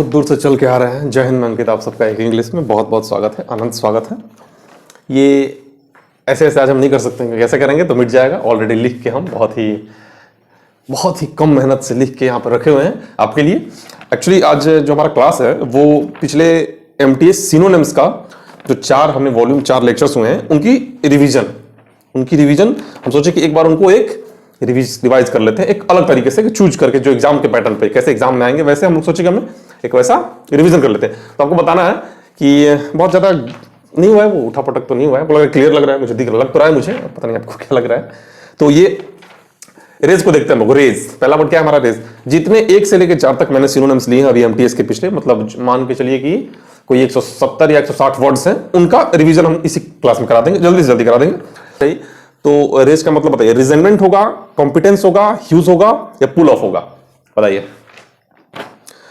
बहुत दूर से चल के आ रहे हैं। जय हिंद। मैं अंकित, आप सबका एक इंग्लिश में बहुत बहुत स्वागत है, आनंद स्वागत है। ये ऐसे ऐसे आज हम नहीं कर सकते हैं, कैसे करेंगे तो मिट जाएगा। ऑलरेडी लिख के हम बहुत ही कम मेहनत से लिख के यहाँ पर रखे हुए हैं आपके लिए। एक्चुअली आज जो हमारा क्लास है वो पिछले एमटीएस सिनोनिम्स का जो हमने वॉल्यूम 4 लेक्चर्स हुए हैं उनकी रिवीजन हम सोचे कि एक बार उनको एक रिवाइज कर लेते हैं एक अलग तरीके से, चूज करके जो एग्जाम के पैटर्न पे कैसे एग्जाम में आएंगे वैसे हम लोग सोचे कि हमने एक वैसा रिवीजन कर लेते हैं। तो आपको बताना है कि बहुत ज्यादा नहीं हुआ है, वो उठा पटक तो नहीं हुआ है, क्लियर लग रहा है मुझे, दिख लग तो रहा है मुझे, पता नहीं आपको क्या लग रहा है। तो ये रेज को देखते हैं हम लोग। रेज पहला वर्ड क्या है हमारा? रेज। जितने 1 से लेकर 4 तक मैंने सिनोनिम्स लिए हैं अभी एमटीएस के पिछले, मतलब मान के चलिए कि कोई 170 या 160 वर्ड्स हैं, उनका रिवीजन हम इसी क्लास में करा देंगे, जल्दी से जल्दी करा देंगे। सही। तो रेज का मतलब बताइए। रिजेंटमेंट होगा, कॉम्पिटेंस होगा, ह्यूज होगा या पुल ऑफ होगा? बताइए।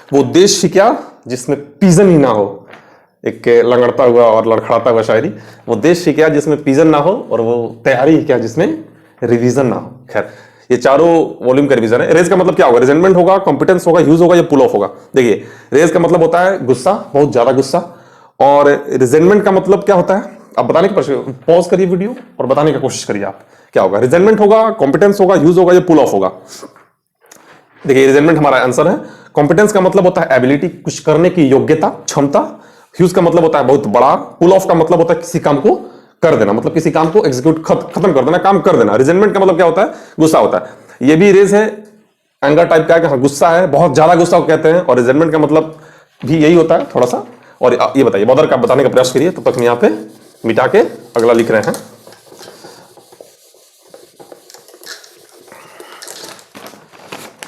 वो देश शिक्षा जिसमें पीजन ही ना हो, एक लंगड़ता हुआ और लड़खड़ाता हुआ शायरी, वो देश शिक्षा जिसमें पीजन ना हो और वो तैयारी क्या जिसमें रिवीजन ना हो। खैर, ये चारों वॉल्यूम का रिवीजन है। रेज का मतलब क्या होगा? रिजेंटमेंट होगा, कॉम्पिटेंस होगा, ह्यूज होगा या पुल ऑफ होगा? देखिए, रेज का मतलब होता है गुस्सा, बहुत ज्यादा गुस्सा। और रिजेंटमेंट का मतलब क्या होता है? आप बताने की पॉज करिए वीडियो और बताने की कोशिश करिए आप क्या होगा। रिजेंटमेंट होगा, कॉम्पिटेंस होगा, ह्यूज होगा या पुल ऑफ होगा? देखिए, रिजेंटमेंट हमारा आंसर है। कॉम्पिटेंस का मतलब होता है एबिलिटी, कुछ करने की योग्यता, क्षमता। ह्यूज का मतलब होता है बहुत बड़ा। पुल ऑफ का मतलब होता है किसी काम को कर देना, मतलब किसी काम को एग्जीक्यूट खत्म कर देना, काम कर देना। रिजेंटमेंट का मतलब क्या होता है? गुस्सा होता है। ये भी रेज है, एंगर टाइप का है कि हाँ गुस्सा है, बहुत ज्यादा गुस्सा कहते हैं। और रिजेंटमेंट का मतलब भी यही होता है थोड़ा सा। और ये बताइए, बॉदर का बताने का प्रयास करिए, तब तक हम यहाँ पे मिटा के अगला लिख रहे हैं।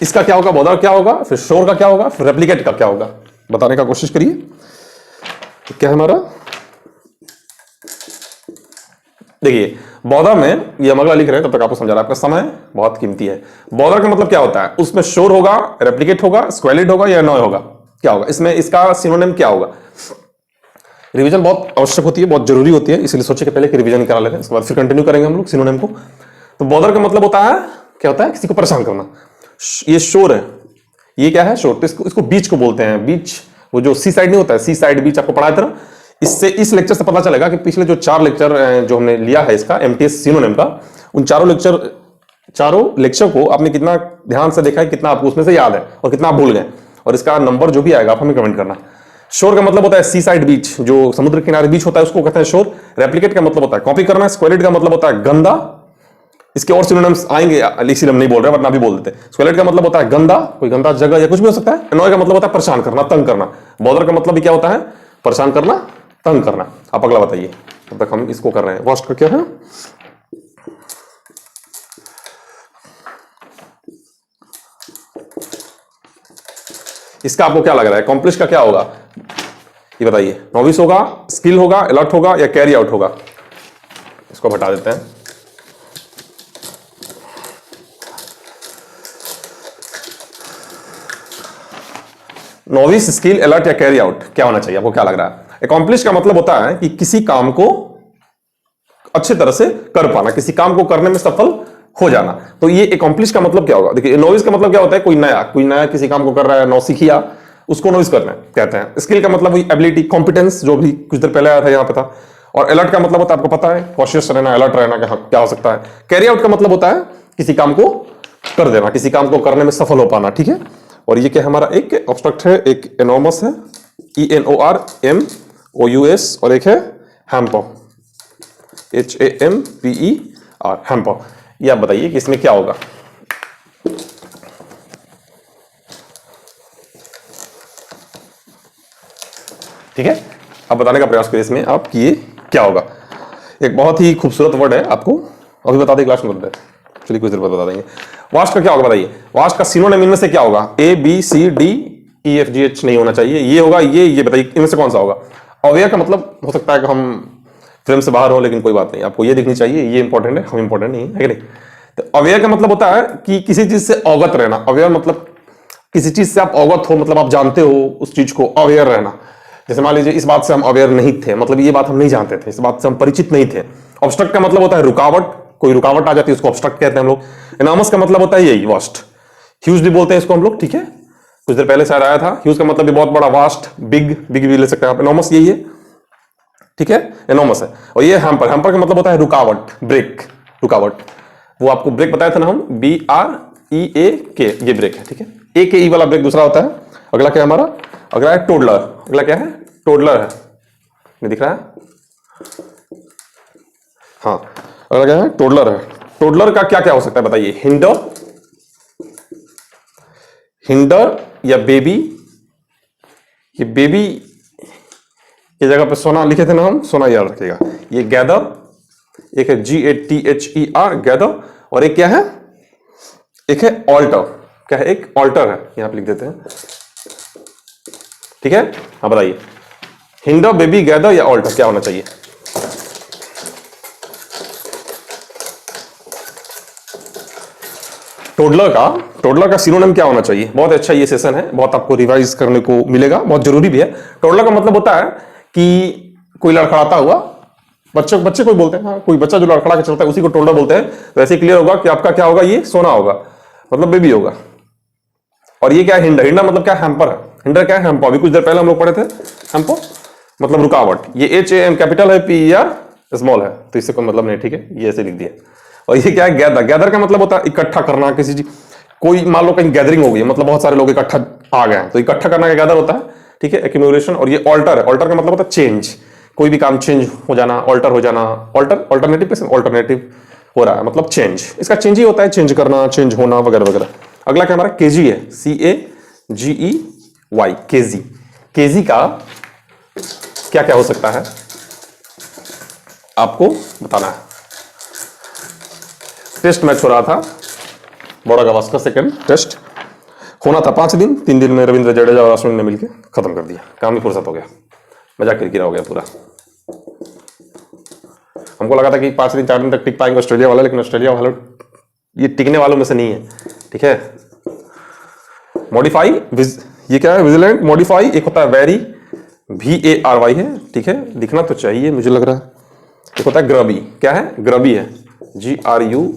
इसका क्या होगा? बॉदर क्या होगा? फिर शोर का क्या होगा? फिर रेप्लिकेट का क्या होगा? बताने का कोशिश करिए। तो क्या है हमारा? देखिए, बॉदर में ये हम अगला लिख रहे हैं, तब तक आपको समझा रहा है, आपका समय बहुत कीमती है। बॉदर का मतलब क्या होता है? उसमें शोर होगा, रेप्लिकेट होगा, स्क्वेलिड होगा या नॉय होगा? क्या होगा इसमें? इसका सिनोनिम क्या होगा? रिवीजन बहुत आवश्यक होती है, बहुत जरूरी होती है, इसलिए सोचे कि पहले कि रिवीजन करा लेते हैं, उसके बाद फिर कंटिन्यू करेंगे हम लोग सिनोनिम को। तो बॉदर का मतलब होता है क्या होता है? किसी को परेशान करना। ये शोर है, ये क्या है? शोर। तो इसको बीच को बोलते हैं। बीच, वो जो सी साइड नहीं होता है, सी साइड बीच आपको पढ़ाया था। इससे इस लेक्चर से पता चलेगा कि पिछले जो 4 लेक्चर जो हमने लिया है इसका एमटीएस सिनोनिम का, उन चारों लेक्चर को आपने कितना ध्यान से देखा है, कितना आपको उसमें से याद है और कितना आप भूल गए। और इसका नंबर जो भी आएगा आप हमें कमेंट करना। शोर का मतलब होता है सी साइड बीच, जो समुद्र किनारे बीच होता है उसको कहते हैं शोर। रेप्लिकेट का मतलब होता है कॉपी करना। स्क्वेलिड का मतलब होता है गंदा। इसके और सिनोनिम्स आएंगे, इसीलिए हम नहीं बोल रहे, वरना भी बोल देते। स्क्वेलिड का मतलब होता है गंदा, कोई गंदा जगह या कुछ भी हो सकता है। अनॉय का मतलब होता है परेशान करना, तंग करना। बॉदर का मतलब भी क्या होता है? परेशान करना, तंग करना। आप अगला बताइए, तब तक हम इसको कर रहे हैं। वर्स्ट का क्या है? इसका आपको क्या लग रहा है? कॉम्प्लिश का क्या होगा ये बताइए। नोविस होगा, स्किल होगा, अलर्ट होगा या कैरी आउट होगा? इसको हटा देते हैं। नोविस, स्किल, अलर्ट या कैरी आउट क्या होना चाहिए? आपको क्या लग रहा है? अकॉम्प्लिश का मतलब होता है कि किसी काम को अच्छी तरह से कर पाना, किसी काम को करने में सफल हो जाना। तो ये अकॉम्प्लिश का मतलब क्या होगा? देखिए, नोविस का मतलब क्या होता है? कोई नया किसी काम को कर रहा है, नौसिखिया, उसको नोविस करना कहते हैं। स्किल का मतलब वही एबिलिटी, कॉम्पिटेंस, जो भी कुछ देर पहले आया था यहाँ पे था। और अलर्ट का मतलब होता है, आपको पता है, कॉशियस रहना, अलर्ट रहना, क्या हो सकता है। कैरी आउट का मतलब होता है किसी काम को कर देना, किसी काम को करने में सफल हो पाना। ठीक है। और ये क्या हमारा? एक ऑब्स्ट्रक्ट है, एक एनोमस है, ENORMOUS, और एक है हैम्पर, HAMPER, हैम्पर। ये आप बताइए कि इसमें क्या होगा? ठीक है, आप बताने का प्रयास करिए इसमें आप कि ये क्या होगा। एक बहुत ही खूबसूरत वर्ड है, आपको अभी बता दें, क्लास में बता दें, चलिए कुछ देर बाद बता देंगे। वास्ट का क्या होगा बताइए? वास्ट का सिनोनिम इनमें से क्या होगा? ABCDEFGH नहीं होना चाहिए, ये होगा, ये बताइए इनमें से कौन सा होगा? अवेयर का मतलब हो सकता है कि हम फ्रेम से बाहर हो, लेकिन कोई बात नहीं, आपको ये दिखनी चाहिए, ये इंपॉर्टेंट है, हम इंपॉर्टेंट नहीं है कि नहीं? तो अवेयर का मतलब होता है कि किसी चीज से अवगत रहना। अवेयर मतलब किसी चीज से आप अवगत हो, मतलब आप जानते हो उस चीज को, अवेयर रहना। जैसे मान लीजिए इस बात से हम अवेयर नहीं थे, मतलब ये बात हम नहीं जानते थे, इस बात से हम परिचित नहीं थे। ऑब्स्ट्रक्ट का मतलब होता है रुकावट, कोई रुकावट आ जाती है उसको ऑब्स्ट्रक्ट कहते हैं हम लोग। एनामस का मतलब होता है यही वास्ट। ह्यूज भी बोलते हैं इसको हम लोग। ठीक है, कुछ देर पहले शायद आया था। ह्यूज का मतलब भी बहुत बड़ा, वास्ट, बिग, बिग भी ले सकते हैं आप। एनॉर्मस यही है, ठीक है, एनॉर्मस है। और ये हैम्पर, हैम्पर का मतलब होता है रुकावट, ब्रेक, रुकावट। वो आपको ब्रेक बताया था ना हम, BREAK, ये ब्रेक है, ठीक है। AKE वाला ब्रेक दूसरा होता है। अगला क्या है हमारा, अगला है टोडलर। अगला क्या है, टोडलर है, नहीं दिख रहा है, हाँ, अगला क्या है, टोडलर है। टोडलर का क्या क्या हो सकता है बताइए, हिंडर, हिंडर या बेबी। ये बेबी की जगह पे सोना लिखे थे ना हम, सोना याद रखिएगा। ये गैदर, एक है GATHER, गैदर, और एक क्या है, एक है ऑल्टर। क्या है, एक ऑल्टर है, यहां पे लिख देते हैं, ठीक है। हाँ बताइए, हिंडर, बेबी, गैदर या ऑल्टर, क्या होना चाहिए। टोडलर का सिनोनिम क्या होना चाहिए। बहुत अच्छा ये सेशन है, बहुत आपको रिवाइज करने को मिलेगा, बहुत जरूरी भी है। टोडलर का मतलब होता है कि कोई लड़खड़ाता हुआ, बच्चे कोई बोलते हैं, हाँ, कोई बच्चा जो लड़खड़ा के चलता है उसी को टोडलर बोलते हैं। तो ऐसे क्लियर होगा कि आपका क्या होगा, ये सोना होगा, मतलब बेबी होगा। और ये क्या है, हिंडर, हिंडर मतलब क्या, हैम्पर है। हिंडर क्या है, हैम्पर, अभी कुछ देर पहले हम लोग पढ़े थे, हैम्पर मतलब रुकावट। ये HAM कैपिटल है, PER स्मॉल है, तो इससे कोई मतलब नहीं, ठीक है, ये ऐसे लिख दिया। और ये क्या है, गैदर, गैदर का मतलब होता है इकट्ठा करना किसी चीज, कोई मान लो कहीं गैदरिंग हो गई, मतलब बहुत सारे लोग इकट्ठा आ गए हैं, तो इकट्ठा करना का गैदर होता है, ठीक है, एक्यूमुलेशन। और ये ऑल्टर है, ऑल्टर का मतलब होता है चेंज, कोई भी काम चेंज हो जाना, ऑल्टर हो जाना, ऑल्टर, ऑल्टरनेटिव, ऑल्टरनेटिव हो रहा है, मतलब चेंज, इसका चेंज ही होता है, चेंज करना, चेंज होना वगैरह वगैरह। अगला क्या हमारा, केजी है, CAGEY, केजी। केजी का क्या क्या हो सकता है आपको बताना है। टेस्ट मैच हो रहा था, बड़ा गावस्कर सेकंड टेस्ट होना था 5 दिन, 3 दिन में रविंद्र जडेजा और अश्विन ने मिलकर खत्म कर दिया, काम ही फुर्सत हो गया, मजाक किरकिरा हो गया पूरा। हमको लगा था कि 5 दिन 4 दिन तक टिक पाएंगे ऑस्ट्रेलिया वाले, लेकिन ऑस्ट्रेलिया वाले ये टिकने वालों में से नहीं है, ठीक है। मॉडिफाई, ये क्या है, विजिलेंट, मॉडिफाई, एक होता है वेरी, VARY है, ठीक है, दिखना तो चाहिए मुझे लग रहा है। एक होता है ग्रबी, क्या है, ग्रबी है, GRUWY,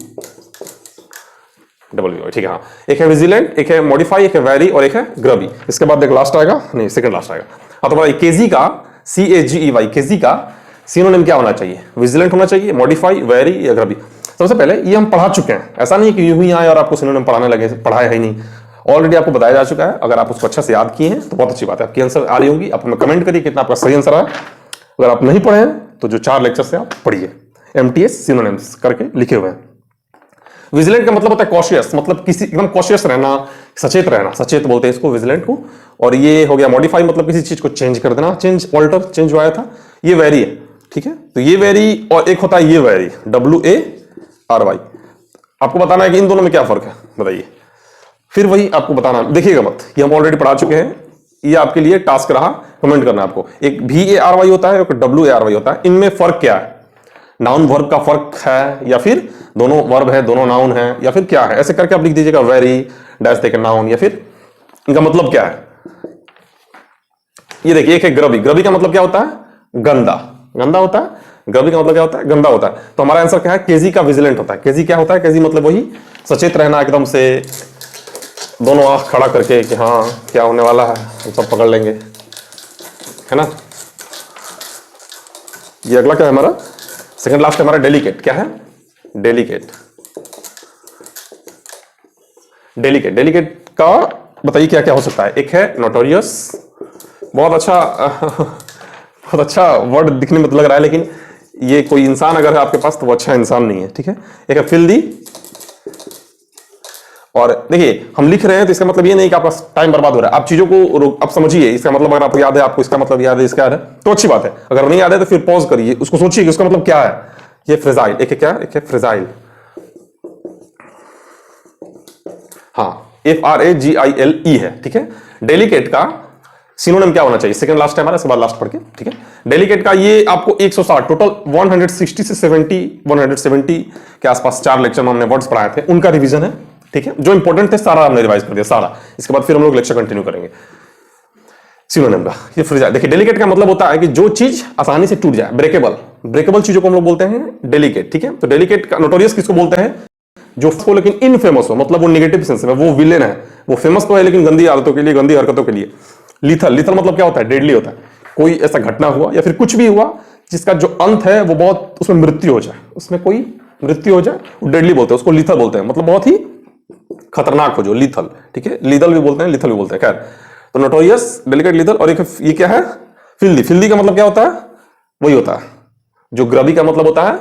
ठीक है, हाँ। एक है विजिलेंट, एक है मॉडिफाई, एक है वेरी, और एक है ग्रबी। इसके बाद एक लास्ट आएगा, नहीं सेकंड लास्ट आएगा। हाँ तो बताइए, केजी का, CAGEY, केजी का सिनोनिम क्या होना चाहिए, विजिलेंट होना चाहिए, मॉडिफाई, वेरी या ग्रबी। सबसे पहले ये हम पढ़ा चुके हैं, ऐसा नहीं कि यूं ही आए और आपको सिनोनिम पढ़ाने लगे, पढ़ाया है नहीं, ऑलरेडी आपको बताया जा चुका है। अगर आप उसको अच्छा से याद किए हैं तो बहुत अच्छी बात है, आपकी आंसर आ रही होंगी। आप हमें कमेंट करिए कितना आपका सही आंसर आया। अगर आप नहीं पढ़े हैं तो जो 4 लेक्चर से आप पढ़िए, MTS सिनोनिम्स करके लिखे हुए हैं। विजिलेंट का मतलब होता है कॉशियस, मतलब किसी एकदम कॉशियस रहना, सचेत रहना, सचेत बोलते हैं इसको विजिलेंट को। और ये हो गया मॉडिफाई, मतलब किसी चीज को चेंज कर देना, चेंज, ऑल्टर, चेंज जो आया था, ये वेरी है, ठीक है। तो ये वेरी, और एक होता है ये वेरी, WARY। आपको बताना है कि इन दोनों में क्या फर्क है, बताइए। फिर वही आपको बताना, देखिएगा मत, ये हम ऑलरेडी पढ़ा चुके हैं, ये आपके लिए टास्क रहा, कमेंट करना है आपको। एक VARY होता है, एक WARY होता है, इनमें फर्क क्या है, नाउन वर्ब का फर्क है, या फिर दोनों वर्ब है दोनों नाउन है, या फिर क्या है, ऐसे करके आप लिख दीजिएगा, वेरी डैश देकर नाउन, या फिर इनका मतलब क्या है। ये देखिए, एक है ग्रबी, ग्रबी का मतलब क्या होता है, गंदा, गंदा होता है। ग्रबी का मतलब क्या होता है, गंदा होता है। तो हमारा आंसर क्या है, केजी का विजिलेंट होता है। केजी क्या होता है, केजी मतलब वही सचेत रहना, एकदम से दोनों आंख खड़ा करके कि हाँ क्या होने वाला है, हम सब पकड़ लेंगे, है ना। ये अगला क्या है हमारा, सेकंड लास्ट है हमारा डेलिकेट। क्या है, डेलिकेट, डेलिकेट, डेलिकेट का बताइए क्या क्या हो सकता है। एक है नोटोरियस, बहुत अच्छा वर्ड दिखने में तो लग रहा है, लेकिन ये कोई इंसान अगर है आपके पास तो वो अच्छा इंसान नहीं है, ठीक है। एक है फिल्दी, और देखिए हम लिख रहे हैं तो इसका मतलब ये नहीं कि आपका टाइम बर्बाद हो रहा है, आप चीजों को आप समझिए। इसका मतलब अगर आपको याद है, आपको इसका मतलब याद है, इसका याद है तो अच्छी बात है, अगर नहीं याद है तो फिर पॉज करिए, उसको सोचिए कि उसका मतलब क्या है। ये फ्रेजाइल, एक है क्या, एक है फ्रेजाइल, हाँ, FRAGILE है, ठीक है। डेलिकेट का सिनोनिम क्या होना चाहिए, सेकंड लास्ट है हमारा, इसके बाद लास्ट पढ़ के, ठीक है। डेलिकेट का ये आपको 160 टोटल 160 से 170 के आसपास 4 लेक्चर में हमने वर्ड्स पढ़ाए थे, उनका रिवीजन है, ठीक है। जो इंपॉर्टेंट थे सारा हमने रिवाइज कर दिया सारा। इसके बाद फिर हम लोग लेक्चर कंटिन्यू करेंगे सिनोनिम का। ये फ्रेजाइल, देखिए डेलिकेट का मतलब होता है कि जो चीज आसानी से टूट जाए, ब्रेकेबल, ब्रेकेबल चीजों को हम लोग बोलते हैं डेलिकेट, ठीक है। तो डेलिकेट का नोटोरियस किसको बोलते हैं, जो लेकिन इनफेमस हो, मतलब वो नेगेटिव सेंस में, वो विलेन है, वो फेमस तो है लेकिन गंदी आदतों के लिए, गंदी हरकतों के लिए। लीथल, लीथल मतलब क्या होता है? डेडली होता है। कोई ऐसा घटना हुआ या फिर कुछ भी हुआ जिसका जो अंत है वो बहुत, उसमें मृत्यु हो जाए, उसमें कोई मृत्यु हो जाए, वो डेडली बोलते हैं, उसको लीथल बोलते हैं, मतलब बहुत ही खतरनाक हो जो, लीथल। ठीक है, लीथल भी बोलते हैं, लीथल भी बोलते हैं। खैर, तो नोटोरियस, डेलिकेट, लीथल। और ये क्या है? फिल्दी। फिल्दी का मतलब क्या होता है? वही होता है जो ग्रबी का मतलब होता है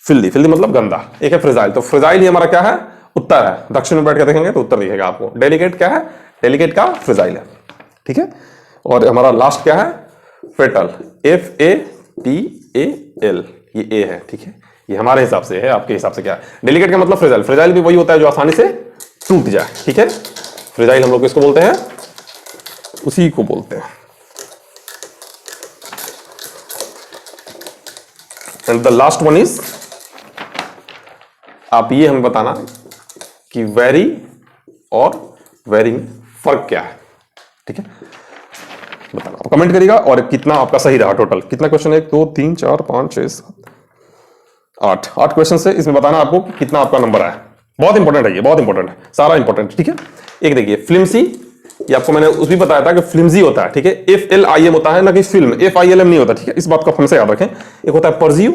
फिल्दी। फिल्दी मतलब गंदा। एक है फ्रेजाइल। तो फ्रेजाइल ही हमारा क्या है? उत्तर है। दक्षिण में बैठ के देखेंगे तो उत्तर दिखेगा आपको। डेलिकेट क्या है? डेलिकेट का फ्रेजाइल है। ठीक है, और हमारा लास्ट क्या है? फेटल। FATAL, ये ए है। ठीक है, ये हमारे हिसाब से है, आपके हिसाब से क्या है? डेलिकेट का मतलब फ्रेजाइल। फ्रेजाइल भी वही होता है जो आसानी से टूट जाए। ठीक है, फ्रेजाइल हम लोग इसको बोलते हैं, उसी को बोलते हैं। And the last one is, आप ये हमें बताना कि वेरी और वेरी में फर्क क्या है। ठीक है, बताना, आप कमेंट करिएगा। और कितना आपका सही रहा, टोटल कितना क्वेश्चन है? 1 2 3 4 5 6 7 8 क्वेश्चन से इसमें बताना आपको कि कितना आपका नंबर आया। बहुत इंपॉर्टेंट है ये, बहुत इंपॉर्टेंट है, सारा इंपॉर्टेंट। ठीक है, एक देखिए फ्लिम्सी, ये आपको मैंने उस भी बताया था कि फ्लिम्सी होता है। ठीक है, FLIM होता है ना कि फिल्म, FILM नहीं होता। ठीक है, इस बात को हमेशा याद रखें। एक होता है परज्यू,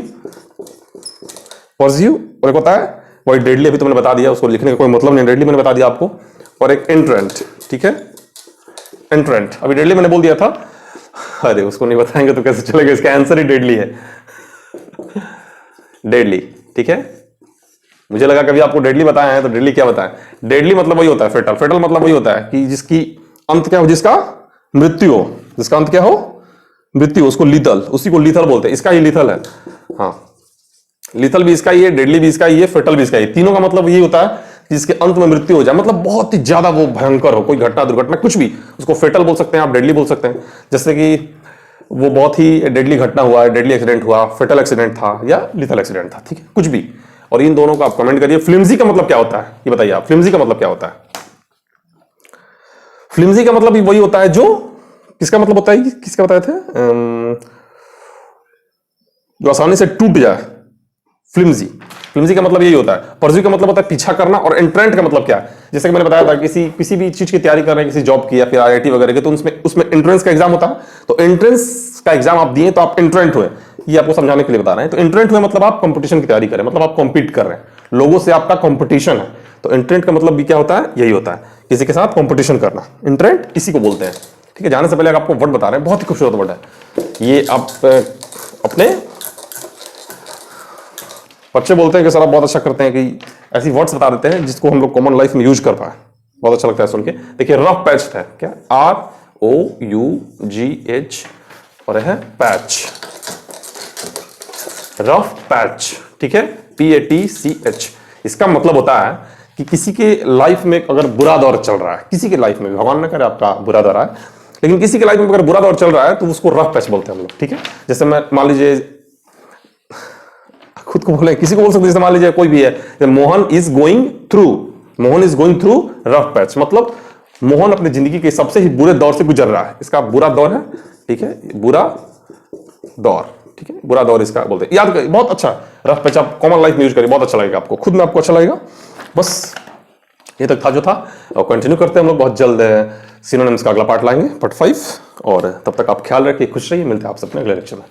परज्यू, और एक होता है वही डेडली। अभी तो मैंने बता दिया, उसको लिखने का कोई मतलब नहीं, डेडली मैंने बता दिया आपको। और एक एंट्रेंट। ठीक है, एंट्रेंट अभी डेडली मैंने बोल दिया था। अरे उसको नहीं बताएंगे तो कैसे चलेगा, इसका आंसर ही डेडली है, डेडली। ठीक है, मुझे लगा कभी आपको डेडली बताया है तो डेडली क्या बताएं। डेडली मतलब वही होता है फेटल। फेटल मतलब वही होता है कि जिसकी अंत क्या हो, जिसका मृत्यु हो, जिसका अंत क्या हो? मृत्यु, उसको लीथल, उसी को लीथल बोलते हैं। इसका ही लीथल है। हाँ, लीथल भी इसका ही है, डेडली भी इसका ही है, फेटल भी इसका ही। तीनों का मतलब यही होता है जिसके अंत में मृत्यु हो जाए, मतलब बहुत ही ज्यादा वो भयंकर हो, कोई घटना दुर्घटना कुछ भी, उसको फेटल बोल सकते हैं, आप डेडली बोल सकते हैं। जैसे कि वो बहुत ही डेडली घटना हुआ है, डेडली एक्सीडेंट हुआ, फेटल एक्सीडेंट था या लीथल एक्सीडेंट था। ठीक है, कुछ भी। और इन दोनों को आप कमेंट करिए। फ्लिम्जी का मतलब क्या होता है ये बताइए आप, फ्लिम्जी का मतलब क्या होता है? फ्लिम्जी का मतलब वही होता है जो, किसका मतलब होता है, किसका बताए थे? जो आसानी से टूट जाए, फ्लिम्जी। फ्लिम्जी का मतलब यही होता है। परज्यू का मतलब होता है पीछा करना। और एंट्रेंट का मतलब क्या है? जैसे कि मैंने बताया था, किसी भी चीज की तैयारी कर रहे हैं, किसी जॉब की या फिर IIT वगैरह की, तो उसमें एंट्रेंस का एग्जाम होता है। तो एंट्रेंस का एग्जाम आप दिए तो आप एंट्रेंट हुए, ये आपको समझाने के लिए बता रहे हैं। तो एंट्रेंट हुए मतलब आप कंपटीशन की तैयारी करें, मतलब आप कॉम्पीट कर रहे हैं, लोगों से आपका कंपटीशन है। तो एंट्रेंट का मतलब भी क्या होता है? यही होता है, किसी के साथ कंपटीशन करना। एंट्रेंट इसी को बोलते हैं। ठीक है, जाने से पहले आपको वर्ड बता रहे हैं, बहुत ही खूबसूरत वर्ड है ये। आप अपने बच्चे बोलते हैं कि सर आप बहुत अच्छा करते हैं कि ऐसी वर्ड्स बता देते हैं जिसको हम लोग कॉमन लाइफ में यूज कर पाए। बहुत अच्छा लगता है सुन के। देखिए रफ पैच है क्या? ROUGH और है पैच, रफ पैच। ठीक है, PATCH। इसका मतलब होता है कि किसी के लाइफ में अगर बुरा दौर चल रहा है, किसी के लाइफ में, भगवान न करे आपका बुरा दौर आए, लेकिन किसी के लाइफ में अगर बुरा दौर चल रहा है तो उसको रफ पैच बोलते हैं हम लोग। ठीक है, जैसे मैं मान लीजिए खुद को बोले, किसी को बोल सकते हैं, जैसे मान लीजिए कोई भी है, Mohan is going through, Mohan is going through rough patch, मतलब मोहन अपनी जिंदगी के सबसे ही बुरे दौर से गुजर रहा है, इसका बुरा दौर है। ठीक है, बुरा दौर। ठीक है, बुरा दौर इसका बोलते हैं, याद करिए। बहुत अच्छा रफ पैच आप कॉमन लाइफ में यूज करिए, बहुत अच्छा लगेगा आपको, खुद में आपको अच्छा लगेगा। बस ये तक था जो था, और कंटिन्यू करते हैं हम लोग बहुत जल्द। सिनोनिम्स का अगला पार्ट लाएंगे, पार्ट 5। और तब तक आप ख्याल रखिए, खुश रहिए, मिलते हैं आपसे अपने अगले लेक्चर में।